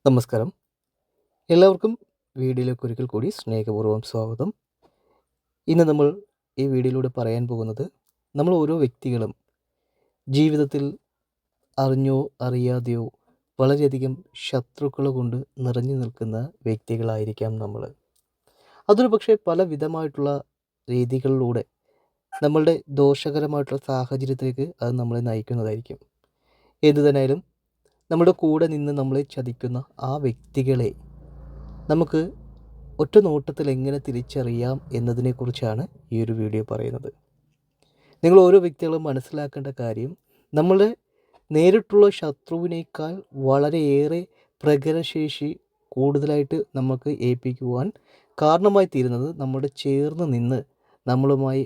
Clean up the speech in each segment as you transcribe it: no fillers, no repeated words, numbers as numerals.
നമസ്കാരം. എല്ലാവർക്കും വീഡിയോയിലേക്ക് ഒരിക്കൽ കൂടി സ്നേഹപൂർവ്വം സ്വാഗതം. ഇന്ന് നമ്മൾ ഈ വീഡിയോയിലൂടെ പറയാൻ പോകുന്നത്, നമ്മൾ ഓരോ വ്യക്തികളും ജീവിതത്തിൽ അറിഞ്ഞോ അറിയാതെയോ വളരെയധികം ശത്രുക്കൾ കൊണ്ട് നിറഞ്ഞു നിൽക്കുന്ന വ്യക്തികളായിരിക്കാം നമ്മൾ. അതൊരു പക്ഷേ പല വിധമായിട്ടുള്ള രീതികളിലൂടെ നമ്മളുടെ ദോഷകരമായിട്ടുള്ള സാഹചര്യത്തിലേക്ക് അത് നമ്മളെ നയിക്കുന്നതായിരിക്കും. എന്തു തന്നെയായാലും നമ്മുടെ കൂടെ നിന്ന് നമ്മളെ ചതിക്കുന്ന ആ വ്യക്തികളെ നമുക്ക് ഒറ്റ നോട്ടത്തിൽ എങ്ങനെ തിരിച്ചറിയാം എന്നതിനെക്കുറിച്ചാണ് ഈ ഒരു വീഡിയോ പറയുന്നത്. നിങ്ങൾ ഓരോ വ്യക്തികളും മനസ്സിലാക്കേണ്ട കാര്യം, നമ്മളെ നേരിട്ടുള്ള ശത്രുവിനേക്കാൾ വളരെയേറെ പ്രകടനശേഷി കൂടുതലായിട്ട് നമുക്ക് ഏൽപ്പിക്കുവാൻ കാരണമായി തീരുന്നത് നമ്മുടെ ചേർന്ന് നിന്ന് നമ്മളുമായി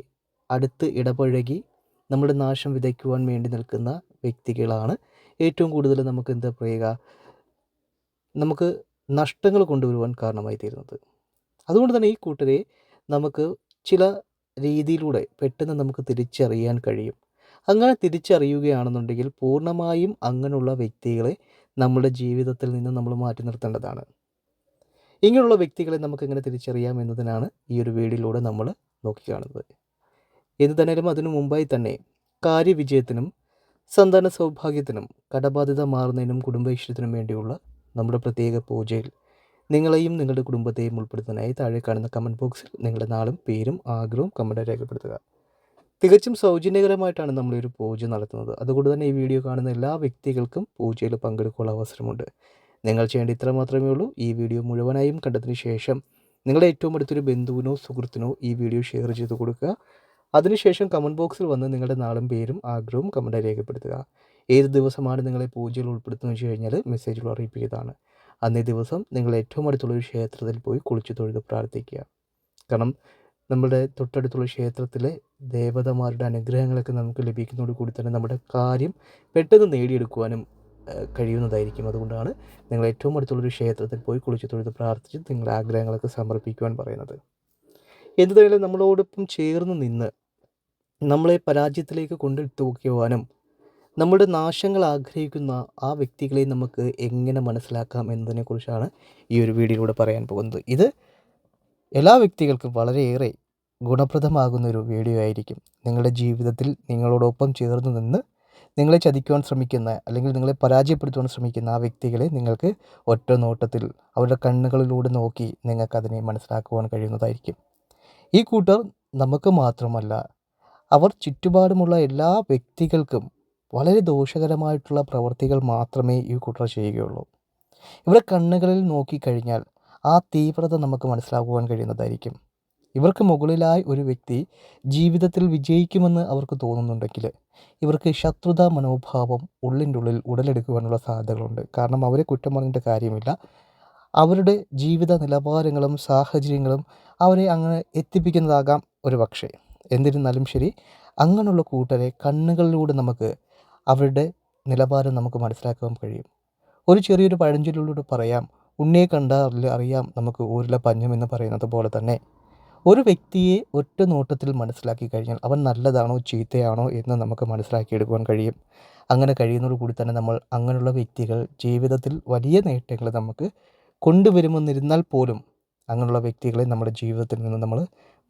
അടുത്ത് ഇടപഴകി നമ്മുടെ നാശം വിതയ്ക്കുവാൻ വേണ്ടി നിൽക്കുന്ന വ്യക്തികളാണ് ഏറ്റവും കൂടുതൽ നമുക്ക് എന്താ പറയുക, നമുക്ക് നഷ്ടങ്ങൾ കൊണ്ടുവരുവാൻ കാരണമായി തീരുന്നത്. അതുകൊണ്ട് തന്നെ ഈ കൂട്ടരെ നമുക്ക് ചില രീതിയിലൂടെ പെട്ടെന്ന് നമുക്ക് തിരിച്ചറിയാൻ കഴിയും. അങ്ങനെ തിരിച്ചറിയുകയാണെന്നുണ്ടെങ്കിൽ പൂർണ്ണമായും അങ്ങനെയുള്ള വ്യക്തികളെ നമ്മുടെ ജീവിതത്തിൽ നിന്ന് നമ്മൾ മാറ്റി നിർത്തേണ്ടതാണ്. ഇങ്ങനെയുള്ള വ്യക്തികളെ നമുക്ക് എങ്ങനെ തിരിച്ചറിയാം എന്നതിനാണ് ഈ ഒരു വീഡിയോയിലൂടെ നമ്മൾ നോക്കിക്കാണുന്നത്. എന്തു തന്നെയാലും അതിനു മുമ്പായി തന്നെ കാര്യവിജയത്തിനും സന്താന സൗഭാഗ്യത്തിനും കടബാധ്യത മാറുന്നതിനും കുടുംബൈശ്വര്യത്തിനും വേണ്ടിയുള്ള നമ്മുടെ പ്രത്യേക പൂജയിൽ നിങ്ങളെയും നിങ്ങളുടെ കുടുംബത്തെയും ഉൾപ്പെടുത്താനായി താഴെ കാണുന്ന കമൻറ്റ് ബോക്സിൽ നിങ്ങളുടെ നാളും പേരും ആഗ്രഹവും കമൻറ്റായി രേഖപ്പെടുത്തുക. തികച്ചും സൗജന്യകരമായിട്ടാണ് നമ്മളൊരു പൂജ നടത്തുന്നത്. അതുകൊണ്ട് തന്നെ ഈ വീഡിയോ കാണുന്ന എല്ലാ വ്യക്തികൾക്കും പൂജയിൽ പങ്കെടുക്കാനുള്ള അവസരമുണ്ട്. നിങ്ങൾ ചെയ്യേണ്ട ഇത്ര മാത്രമേ ഉള്ളൂ. ഈ വീഡിയോ മുഴുവനായും കണ്ടതിന് ശേഷം നിങ്ങളുടെ ഏറ്റവും അടുത്തൊരു ബന്ധുവിനോ സുഹൃത്തിനോ ഈ വീഡിയോ ഷെയർ ചെയ്ത് കൊടുക്കുക. അതിനുശേഷം കമൻറ്റ് ബോക്സിൽ വന്ന് നിങ്ങളുടെ നാളും പേരും ആഗ്രഹവും കമൻറ്റായി രേഖപ്പെടുത്തുക. ഏത് ദിവസമാണ് നിങ്ങളെ പൂജയിൽ ഉൾപ്പെടുത്തുന്നത് വെച്ച് കഴിഞ്ഞാൽ മെസ്സേജിൽ അറിയിപ്പിക്കുന്നതാണ്. അന്നേ ദിവസം നിങ്ങൾ ഏറ്റവും അടുത്തുള്ളൊരു ക്ഷേത്രത്തിൽ പോയി കുളിച്ച് തൊഴുത് പ്രാർത്ഥിക്കുക. കാരണം നമ്മുടെ തൊട്ടടുത്തുള്ള ക്ഷേത്രത്തിലെ ദേവതമാരുടെ അനുഗ്രഹങ്ങളൊക്കെ നമുക്ക് ലഭിക്കുന്നതോട് കൂടി തന്നെ നമ്മുടെ കാര്യം പെട്ടെന്ന് നേടിയെടുക്കുവാനും കഴിയുന്നതായിരിക്കും. അതുകൊണ്ടാണ് നിങ്ങൾ ഏറ്റവും അടുത്തുള്ളൊരു ക്ഷേത്രത്തിൽ പോയി കുളിച്ച് തൊഴുത് പ്രാർത്ഥിച്ച് നിങ്ങളുടെ ആഗ്രഹങ്ങളൊക്കെ സമർപ്പിക്കുവാൻ പറയുന്നത്. എന്തുതന്നെയാലും നമ്മളോടൊപ്പം ചേർന്ന് നിന്ന് നമ്മളെ പരാജയത്തിലേക്ക് കൊണ്ടെത്തിക്കുവാനും നമ്മുടെ നാശങ്ങൾ ആഗ്രഹിക്കുന്ന ആ വ്യക്തികളെ നമുക്ക് എങ്ങനെ മനസ്സിലാക്കാം എന്നതിനെക്കുറിച്ചാണ് ഈ ഒരു വീഡിയോയിലൂടെ പറയാൻ പോകുന്നത്. ഇത് എല്ലാ വ്യക്തികൾക്കും വളരെയേറെ ഗുണപ്രദമാകുന്ന ഒരു വീഡിയോ ആയിരിക്കും. നിങ്ങളുടെ ജീവിതത്തിൽ നിങ്ങളോടൊപ്പം ചേർന്ന് നിന്ന് നിങ്ങളെ ചതിക്കുവാൻ ശ്രമിക്കുന്ന, അല്ലെങ്കിൽ നിങ്ങളെ പരാജയപ്പെടുത്തുവാൻ ശ്രമിക്കുന്ന ആ വ്യക്തികളെ നിങ്ങൾക്ക് ഒറ്റ നോട്ടത്തിൽ അവരുടെ കണ്ണുകളിലൂടെ നോക്കി നിങ്ങൾക്കതിനെ മനസ്സിലാക്കുവാൻ കഴിയുന്നതായിരിക്കും. ഈ കൂട്ടർ നമുക്ക് മാത്രമല്ല, അവർ ചുറ്റുപാടുമുള്ള എല്ലാ വ്യക്തികൾക്കും വളരെ ദോഷകരമായിട്ടുള്ള പ്രവർത്തികൾ മാത്രമേ ഈ കൂട്ടർ ചെയ്യുകയുള്ളൂ. ഇവരുടെ കണ്ണുകളിൽ നോക്കിക്കഴിഞ്ഞാൽ ആ തീവ്രത നമുക്ക് മനസ്സിലാക്കുവാൻ കഴിയുന്നതായിരിക്കും. ഇവർക്ക് മുകളിലായി ഒരു വ്യക്തി ജീവിതത്തിൽ വിജയിക്കുമെന്ന് അവർക്ക് തോന്നുന്നുണ്ടെങ്കിൽ ഇവർക്ക് ശത്രുതാ മനോഭാവം ഉള്ളിൻ്റെ ഉള്ളിൽ ഉടലെടുക്കുവാനുള്ള സാധ്യതകളുണ്ട്. കാരണം അവരെ കുറ്റം പറഞ്ഞിട്ട് കാര്യമില്ല. അവരുടെ ജീവിത നിലവാരങ്ങളും സാഹചര്യങ്ങളും അവരെ അങ്ങനെ എത്തിപ്പിക്കുന്നതാകാം ഒരു പക്ഷേ. എന്നിരുന്നാലും ശരി, അങ്ങനെയുള്ള കൂട്ടരെ കണ്ണുകളിലൂടെ നമുക്ക് അവരുടെ നിലവാരം നമുക്ക് മനസ്സിലാക്കാൻ കഴിയും. ഒരു ചെറിയൊരു പഴഞ്ചൊല്ലിലൂടെ പറയാം, ഉണ്ണിയെ കണ്ടാൽ അറിയാം നമുക്ക് ഊരിലെ പഞ്ഞം എന്ന് പറയുന്നത് പോലെ തന്നെ ഒരു വ്യക്തിയെ ഒറ്റ നോട്ടത്തിൽ മനസ്സിലാക്കി കഴിഞ്ഞാൽ അവൻ നല്ലതാണോ ചീത്തയാണോ എന്ന് നമുക്ക് മനസ്സിലാക്കിയെടുക്കുവാൻ കഴിയും. അങ്ങനെ കഴിയുന്നതോടുകൂടി തന്നെ നമ്മൾ അങ്ങനെയുള്ള വ്യക്തികൾ ജീവിതത്തിൽ വലിയ നേട്ടങ്ങൾ നമുക്ക് കൊണ്ടുവരുമെന്നിരുന്നാൽ പോലും അങ്ങനെയുള്ള വ്യക്തികളെ നമ്മുടെ ജീവിതത്തിൽ നിന്ന് നമ്മൾ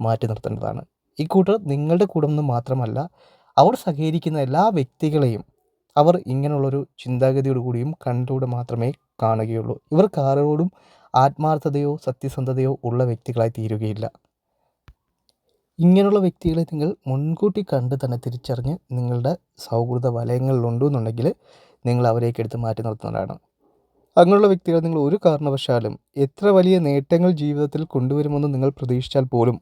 മാറ്റി നിർത്തേണ്ടതാണ്. ഈ കൂട്ടർ നിങ്ങളുടെ കൂടെ നിന്ന് മാത്രമല്ല, അവർ സഹകരിക്കുന്ന എല്ലാ വ്യക്തികളെയും അവർ ഇങ്ങനെയുള്ളൊരു ചിന്താഗതിയോടു കൂടിയും കണ്ടിലൂടെ മാത്രമേ കാണുകയുള്ളൂ. ഇവർക്ക് ആരോടും ആത്മാർത്ഥതയോ സത്യസന്ധതയോ ഉള്ള വ്യക്തികളായി തീരുകയില്ല. ഇങ്ങനെയുള്ള വ്യക്തികളെ നിങ്ങൾ മുൻകൂട്ടി കണ്ട് തന്നെ തിരിച്ചറിഞ്ഞ് നിങ്ങളുടെ സൗഹൃദ വലയങ്ങളിലുണ്ടെന്നുണ്ടെങ്കിൽ നിങ്ങൾ അവരേക്ക് എടുത്ത് മാറ്റി നിർത്തുന്നതാണ്. അങ്ങനെയുള്ള വ്യക്തികൾ നിങ്ങൾ ഒരു കാരണവശാലും എത്ര വലിയ നേട്ടങ്ങൾ ജീവിതത്തിൽ കൊണ്ടുവരുമെന്ന് നിങ്ങൾ പ്രതീക്ഷിച്ചാൽ പോലും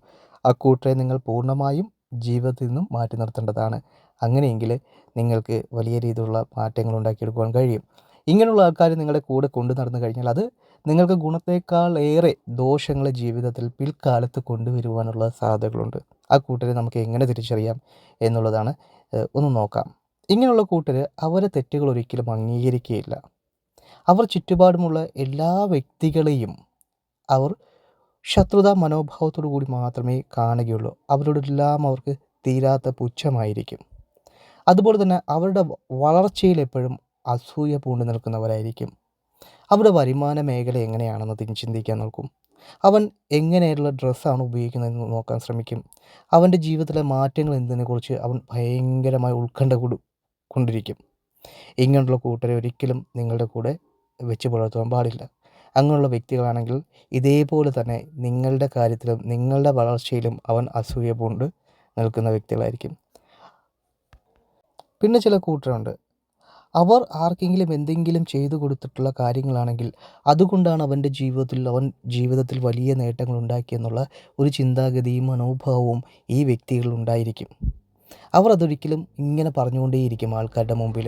ആ കൂട്ടരെ നിങ്ങൾ പൂർണ്ണമായും ജീവിതത്തിൽ നിന്നും മാറ്റി നിർത്തേണ്ടതാണ്. അങ്ങനെയെങ്കിൽ നിങ്ങൾക്ക് വലിയ രീതിയിലുള്ള മാറ്റങ്ങൾ ഉണ്ടാക്കിയെടുക്കുവാൻ കഴിയും. ഇങ്ങനെയുള്ള ആൾക്കാർ നിങ്ങളുടെ കൂടെ കൊണ്ടു നടന്നു കഴിഞ്ഞാൽ അത് നിങ്ങൾക്ക് ഗുണത്തേക്കാൾ ഏറെ ദോഷങ്ങൾ ജീവിതത്തിൽ പിൽക്കാലത്ത് കൊണ്ടുവരുവാനുള്ള സാധ്യതകളുണ്ട്. ആ കൂട്ടരെ നമുക്ക് എങ്ങനെ തിരിച്ചറിയാം എന്നുള്ളതാണ് ഒന്ന് നോക്കാം. ഇങ്ങനെയുള്ള കൂട്ടർ അവരെ തെറ്റുകൾ ഒരിക്കലും അംഗീകരിക്കുകയില്ല. അവർ ചുറ്റുപാടുമുള്ള എല്ലാ വ്യക്തികളെയും അവർ ശത്രുതാ മനോഭാവത്തോടു കൂടി മാത്രമേ കാണുകയുള്ളൂ. അവരോടെല്ലാം അവർക്ക് തീരാത്ത പുച്ഛമായിരിക്കും. അതുപോലെ തന്നെ അവരുടെ വളർച്ചയിൽ എപ്പോഴും അസൂയ പൂണ്ട് നിൽക്കുന്നവരായിരിക്കും. അവരുടെ വരുമാന മേഖല എങ്ങനെയാണെന്ന് ചിന്തിക്കാൻ നോക്കും. അവൻ എങ്ങനെയുള്ള ഡ്രസ്സാണ് ഉപയോഗിക്കുന്നതെന്ന് നോക്കാൻ ശ്രമിക്കും. അവൻ്റെ ജീവിതത്തിലെ മാറ്റങ്ങൾ എന്തിനെക്കുറിച്ച് അവൻ ഭയങ്കരമായ ഉത്കണ്ഠ കൊണ്ടിരിക്കും. ഇങ്ങനെയുള്ള കൂട്ടരെ ഒരിക്കലും നിങ്ങളുടെ കൂടെ വെച്ച് പുലർത്തുവാൻ പാടില്ല. അങ്ങനെയുള്ള വ്യക്തികളാണെങ്കിൽ ഇതേപോലെ തന്നെ നിങ്ങളുടെ കാര്യത്തിലും നിങ്ങളുടെ വളർച്ചയിലും അവൻ അസൂയ പൂണ്ട് നിൽക്കുന്ന വ്യക്തികളായിരിക്കും. പിന്നെ ചില കൂട്ടരുണ്ട്, അവർ ആർക്കെങ്കിലും എന്തെങ്കിലും ചെയ്തു കൊടുത്തിട്ടുള്ള കാര്യങ്ങളാണെങ്കിൽ അതുകൊണ്ടാണ് അവൻ ജീവിതത്തിൽ വലിയ നേട്ടങ്ങൾ ഉണ്ടാക്കിയെന്നുള്ള ഒരു ചിന്താഗതിയും മനോഭാവവും ഈ വ്യക്തികളിൽ ഉണ്ടായിരിക്കും. അവർ അതൊരിക്കലും ഇങ്ങനെ പറഞ്ഞുകൊണ്ടേയിരിക്കും ആൾക്കാരുടെ മുമ്പിൽ,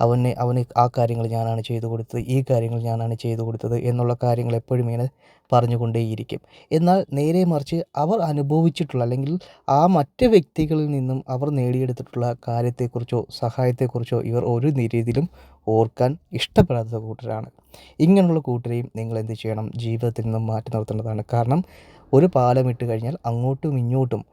അവന് ആ കാര്യങ്ങൾ ഞാനാണ് ചെയ്തു കൊടുത്തത്, ഈ കാര്യങ്ങൾ ഞാനാണ് ചെയ്തു കൊടുത്തത് എന്നുള്ള കാര്യങ്ങൾ എപ്പോഴും ഇങ്ങനെ പറഞ്ഞുകൊണ്ടേയിരിക്കും. എന്നാൽ നേരെ മറിച്ച് അവർ അനുഭവിച്ചിട്ടുള്ള അല്ലെങ്കിൽ ആ മറ്റ് വ്യക്തികളിൽ നിന്നും അവർ നേടിയെടുത്തിട്ടുള്ള കാര്യത്തെക്കുറിച്ചോ സഹായത്തെക്കുറിച്ചോ ഇവർ ഒരു രീതിയിലും ഓർക്കാൻ ഇഷ്ടപ്പെടാത്ത കൂട്ടരാണ്. ഇങ്ങനെയുള്ള കൂട്ടരെയും നിങ്ങൾ എന്ത് ചെയ്യണം? ജീവിതത്തിൽ നിന്നും മാറ്റി നിർത്തേണ്ടതാണ്. കാരണം ഒരു പാലം ഇട്ട് കഴിഞ്ഞാൽ അങ്ങോട്ടും ഇങ്ങോട്ടും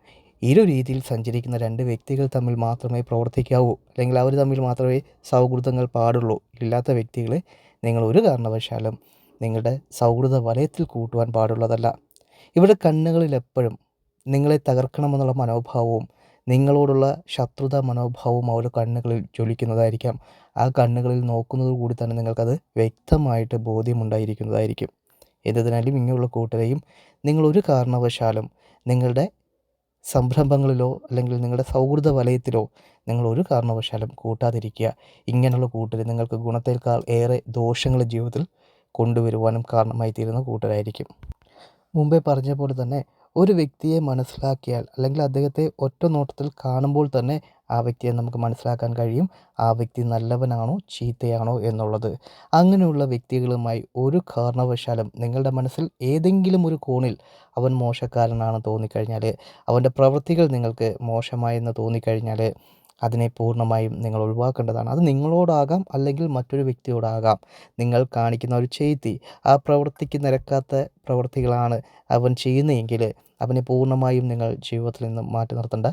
ഇരു രീതിയിൽ സഞ്ചരിക്കുന്ന രണ്ട് വ്യക്തികൾ തമ്മിൽ മാത്രമേ പ്രവർത്തിക്കാവൂ, അല്ലെങ്കിൽ അവർ തമ്മിൽ മാത്രമേ സൗഹൃദങ്ങൾ പാടുള്ളൂ. ഇല്ലാത്ത വ്യക്തികളെ നിങ്ങൾ ഒരു കാരണവശാലും നിങ്ങളുടെ സൗഹൃദ വലയത്തിൽ കൂട്ടുവാൻ പാടുള്ളതല്ല. ഇവിടെ കണ്ണുകളിൽ എപ്പോഴും നിങ്ങളെ തകർക്കണമെന്നുള്ള മനോഭാവവും നിങ്ങളോടുള്ള ശത്രുതാ മനോഭാവവും അവരുടെ കണ്ണുകളിൽ ജ്വലിക്കുന്നതായിരിക്കാം. ആ കണ്ണുകളിൽ നോക്കുന്നത് കൂടി തന്നെ നിങ്ങൾക്കത് വ്യക്തമായിട്ട് ബോധ്യമുണ്ടായിരിക്കുന്നതായിരിക്കും. എന്തിനാലും ഇങ്ങനെയുള്ള കൂട്ടരെയും നിങ്ങൾ ഒരു കാരണവശാലും നിങ്ങളുടെ സംരംഭങ്ങളിലോ അല്ലെങ്കിൽ നിങ്ങളുടെ സൗഹൃദ വലയത്തിലോ നിങ്ങൾ ഒരു കാരണവശാലും കൂട്ടാതിരിക്കുക. ഇങ്ങനെയുള്ള കൂട്ടർ നിങ്ങൾക്ക് ഗുണത്തേക്കാൾ ഏറെ ദോഷങ്ങൾ ജീവിതത്തിൽ കൊണ്ടുവരുവാനും കാരണമായി തീരുന്ന കൂട്ടരായിരിക്കും. മുമ്പേ പറഞ്ഞ പോലെ തന്നെ ഒരു വ്യക്തിയെ മനസ്സിലാക്കിയാൽ അല്ലെങ്കിൽ അദ്ദേഹത്തെ ഒറ്റ നോട്ടത്തിൽ കാണുമ്പോൾ തന്നെ ആ വ്യക്തിയെ നമുക്ക് മനസ്സിലാക്കാൻ കഴിയും ആ വ്യക്തി നല്ലവനാണോ ചീത്തയാണോ എന്നുള്ളത്. അങ്ങനെയുള്ള വ്യക്തികളുമായി ഒരു കാരണവശാലും നിങ്ങളുടെ മനസ്സിൽ ഏതെങ്കിലും ഒരു കോണിൽ അവൻ മോശക്കാരനാണെന്ന് തോന്നിക്കഴിഞ്ഞാൽ, അവൻ്റെ പ്രവൃത്തികൾ നിങ്ങൾക്ക് മോശമായെന്ന് തോന്നിക്കഴിഞ്ഞാൽ അതിനെ പൂർണ്ണമായും നിങ്ങൾ ഒഴിവാക്കേണ്ടതാണ്. അത് നിങ്ങളോടാകാം അല്ലെങ്കിൽ മറ്റൊരു വ്യക്തിയോടാകാം. നിങ്ങൾ കാണിക്കുന്ന ഒരു ചെയ്തി ആ പ്രവൃത്തിക്ക് നിരക്കാത്ത പ്രവൃത്തികളാണ് അവൻ ചെയ്യുന്നതെങ്കിൽ അവനെ പൂർണ്ണമായും നിങ്ങൾ ജീവിതത്തിൽ നിന്നും മാറ്റി നിർത്തേണ്ട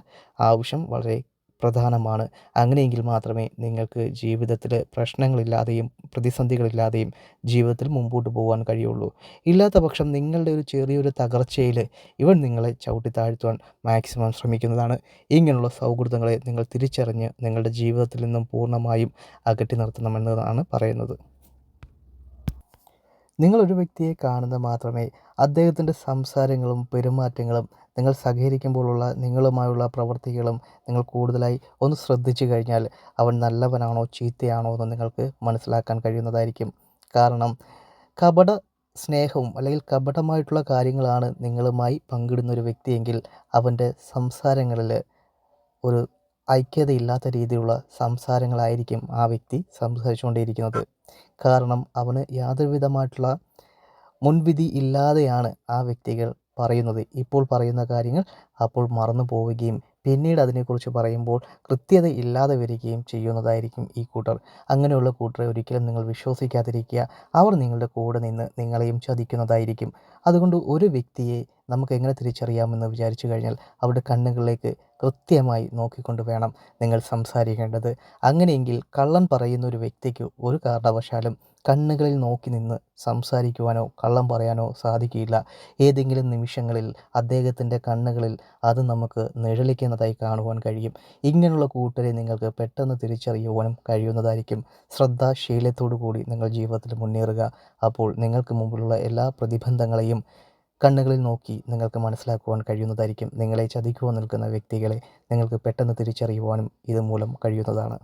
ആവശ്യം വളരെ പ്രധാനമാണ്. അങ്ങനെയെങ്കിൽ മാത്രമേ നിങ്ങൾക്ക് ജീവിതത്തിൽ പ്രശ്നങ്ങളില്ലാതെയും പ്രതിസന്ധികളില്ലാതെയും ജീവിതത്തിൽ മുമ്പോട്ട് പോകാൻ കഴിയുള്ളൂ. ഇല്ലാത്ത പക്ഷം നിങ്ങളുടെ ഒരു ചെറിയൊരു തകർച്ചയിൽ ഇവൻ നിങ്ങളെ ചവിട്ടി താഴ്ത്തുവാൻ മാക്സിമം ശ്രമിക്കുന്നതാണ്. ഇങ്ങനെയുള്ള സൗഹൃദങ്ങളെ നിങ്ങൾ തിരിച്ചറിഞ്ഞ് നിങ്ങളുടെ ജീവിതത്തിൽ നിന്നും പൂർണ്ണമായും അകറ്റി നിർത്തണമെന്നതാണ് പറയുന്നത്. നിങ്ങളൊരു വ്യക്തിയെ കാണുന്നത് മാത്രമേ അദ്ദേഹത്തിൻ്റെ സംസാരങ്ങളും പെരുമാറ്റങ്ങളും നിങ്ങൾ സഹകരിക്കുമ്പോഴുള്ള നിങ്ങളുമായുള്ള പ്രവൃത്തികളും നിങ്ങൾ കൂടുതലായി ഒന്ന് ശ്രദ്ധിച്ചു കഴിഞ്ഞാൽ അവൻ നല്ലവനാണോ ചീത്തയാണോ എന്ന് നിങ്ങൾക്ക് മനസ്സിലാക്കാൻ കഴിയുന്നതായിരിക്കും. കാരണം കപട സ്നേഹവും അല്ലെങ്കിൽ കപടമായിട്ടുള്ള കാര്യങ്ങളാണ് നിങ്ങളുമായി പങ്കിടുന്ന ഒരു വ്യക്തിയെങ്കിൽ അവൻ്റെ സംസാരങ്ങളിൽ ഒരു ഐക്യതയില്ലാത്ത രീതിയിലുള്ള സംസാരങ്ങളായിരിക്കും ആ വ്യക്തി സംസാരിച്ചുകൊണ്ടേയിരിക്കുന്നത്. കാരണം അവന് യാതൊരു വിധമായിട്ടുള്ള മുൻവിധി ഇല്ലാതെയാണ് ആ വ്യക്തികൾ പറയുന്നത്. ഇപ്പോൾ പറയുന്ന കാര്യങ്ങൾ അപ്പോൾ മറന്നു പോവുകയും പിന്നീട് അതിനെക്കുറിച്ച് പറയുമ്പോൾ കൃത്യത ഇല്ലാതെ വരികയും ചെയ്യുന്നതായിരിക്കും ഈ കൂട്ടർ. അങ്ങനെയുള്ള കൂട്ടരെ ഒരിക്കലും നിങ്ങൾ വിശ്വസിക്കാതിരിക്കുക. അവർ നിങ്ങളുടെ കൂടെ നിന്ന് നിങ്ങളെയും ചതിക്കുന്നതായിരിക്കും. അതുകൊണ്ട് ഒരു വ്യക്തിയെ നമുക്ക് എങ്ങനെ തിരിച്ചറിയാമെന്ന് വിചാരിച്ചു കഴിഞ്ഞാൽ അവരുടെ കണ്ണുകളിലേക്ക് കൃത്യമായി നോക്കിക്കൊണ്ട് വേണം നിങ്ങൾ സംസാരിക്കേണ്ടത്. അങ്ങനെയെങ്കിൽ കള്ളൻ പറയുന്ന ഒരു വ്യക്തിക്ക് ഒരു കാരണവശാലും കണ്ണുകളിൽ നോക്കി നിന്ന് സംസാരിക്കുവാനോ കള്ളം പറയാനോ സാധിക്കില്ല. ഏതെങ്കിലും നിമിഷങ്ങളിൽ അദ്ദേഹത്തിൻ്റെ കണ്ണുകളിൽ അത് നമുക്ക് നിഴലിക്കുന്നതായി കാണുവാൻ കഴിയും. ഇങ്ങനെയുള്ള കൂട്ടരെ നിങ്ങൾക്ക് പെട്ടെന്ന് തിരിച്ചറിയുവാനും കഴിയുന്നതായിരിക്കും. ശ്രദ്ധാശീലത്തോടു കൂടി നിങ്ങൾ ജീവിതത്തിൽ മുന്നേറുക. അപ്പോൾ നിങ്ങൾക്ക് മുമ്പിലുള്ള എല്ലാ പ്രതിബന്ധങ്ങളെയും കണ്ണുകളിൽ നോക്കി നിങ്ങൾക്ക് മനസ്സിലാക്കുവാൻ കഴിയുന്നതായിരിക്കും. നിങ്ങളെ ചതിക്കുവാൻ നിൽക്കുന്ന വ്യക്തികളെ നിങ്ങൾക്ക് പെട്ടെന്ന് തിരിച്ചറിയുവാനും ഇതുമൂലം കഴിയുന്നതാണ്.